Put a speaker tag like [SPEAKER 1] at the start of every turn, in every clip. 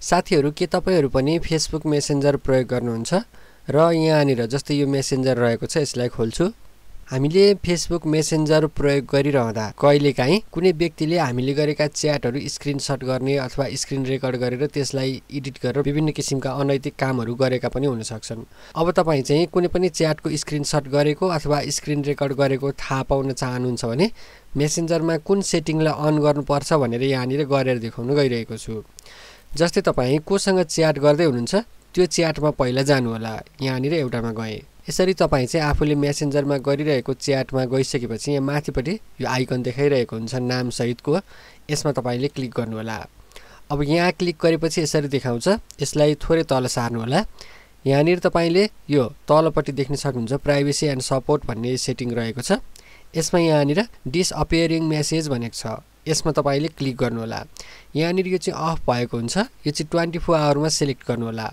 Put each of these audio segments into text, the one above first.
[SPEAKER 1] साथीहरु के तपाईहरु पनि फेसबुक मेसेन्जर प्रयोग गर्नुहुन्छ र यहाँनिर जस्तै यो मेसेन्जर रहेको छ यसलाई खोल्छु हामीले फेसबुक मेसेन्जर प्रयोग गरिरहँदा कहिलेकाहीँ कुनै व्यक्तिले हामीले गरेका च्याटहरु स्क्रिनशट गर्ने अथवा स्क्रिन रेकर्ड गरेर त्यसलाई एडिट गरेर विभिन्न किसिमका अनैतिक कामहरु गरेका पनि हुन सक्छन् अब तपाई चाहिँ कुनै पनि च्याटको स्क्रिनशट गरेको अथवा स्क्रिन रेकर्ड गरेको थाहा पाउन चाहनुहुन्छ भने मेसेन्जरमा कुन सेटिङलाई अन गर्नुपर्छ भनेर यहाँनिर गरेर देखाउन गइरहेको छु जस्तै तपाई कोसँग च्याट गर्दै हुनुहुन्छ त्यो च्याटमा पहिला जानु होला यहाँनिर एउटामा गए यसरी तपाई चाहिँ आफूले मेसेन्जरमा गरिरहेको च्याटमा गइसकेपछि यहाँ माथिपटि यो आइकन देखाइरहेको हुन्छ नाम सहितको यसमा तपाईले क्लिक गर्नु होला अब यहाँ क्लिक गरेपछि यसरी देखाउँछ यसलाई थोरै तल सार्नु होला यहाँनिर तपाईले यो तलपटि देख्न सक्नुहुन्छ प्राइभेसी एन्ड सपोर्ट भन्ने सेटिङ रहेको छ यसमा यहाँनिर डिसअपियरिङ मेसेज भनेको छ यसमा तपाईले क्लिक गर्नु होला यहाँनिर यो चाहिँ अफ भएको हुन्छ यो चाहिँ 24 आवरमा सिलेक्ट गर्नु होला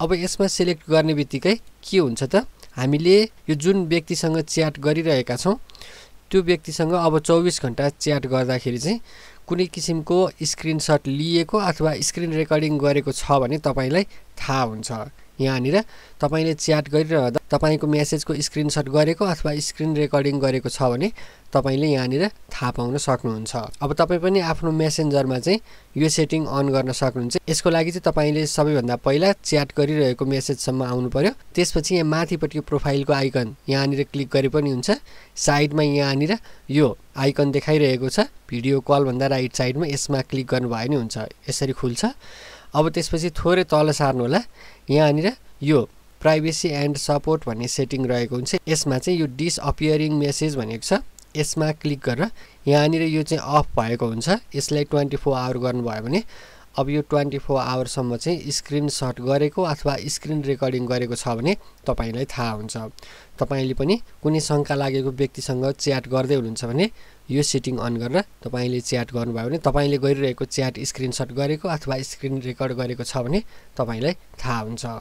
[SPEAKER 1] अब यसमा सिलेक्ट गर्ने बित्तिकै के हुन्छ त हामीले यो जुन व्यक्तिसँग च्याट गरिरहेका छौं त्यो व्यक्तिसँग अब 24 घण्टा च्याट गर्दाखेरि चाहिँ कुनै किसिमको स्क्रिनशट लिएको अथवा स्क्रिन रेकर्डिङ गरेको छ भने तपाईलाई थाहा हुन्छ यहाँनिर तपाईले च्याट गरिरहँदा तपाईको मेसेजको स्क्रिनशट गरेको अथवा स्क्रिन रेकर्डिङ गरेको छ भने तपाईले यहाँनिर थाहा पाउन सक्नुहुन्छ अब तपाई पनि आफ्नो मेसेन्जरमा चाहिँ यो सेटिङ अन गर्न सक्नुहुन्छ यसको लागि चाहिँ तपाईले सबैभन्दा पहिला च्याट गरिरहेको मेसेजसम्म आउनु पर्यो त्यसपछि यहाँ माथिपटि प्रोफाइलको आइकन यहाँनिर क्लिक गरे पनि हुन्छ साइडमा यहाँनिर यो आइकन देखाइरहेको छ भिडियो कल भन्दा राइट साइडमा यसमा क्लिक गर्नुभयो नि हुन्छ यसरी खुल्छ अब त्यसपछि थोरै तल सार्नु होला यहाँनिर यो प्राइभेसी एन्ड सपोर्ट भन्ने सेटिङ रहेको हुन्छ यसमा चाहिँ यो डिसअपियरिङ मेसेज भनेको छ यसमा क्लिक गरेर यहाँनिर यो चाहिँ अफ भएको हुन्छ यसलाई 24 आवर गर्नुभयो भने अब यो 24 आवरसम्म चाहिँ स्क्रिनशट गरेको अथवा स्क्रिन रेकर्डिङ गरेको छ भने तपाईलाई थाहा हुन्छ तपाईले पनि कुनै शंका लागेको व्यक्तिसँग च्याट गर्दै हुनुहुन्छ भने यो सेटिङ अन गरेर तपाईले च्याट गर्नुभयो भने तपाईले गरिरहेको च्याट स्क्रिनशट गरेको अथवा स्क्रिन रेकर्ड गरेको छ भने तपाईलाई थाहा हुन्छ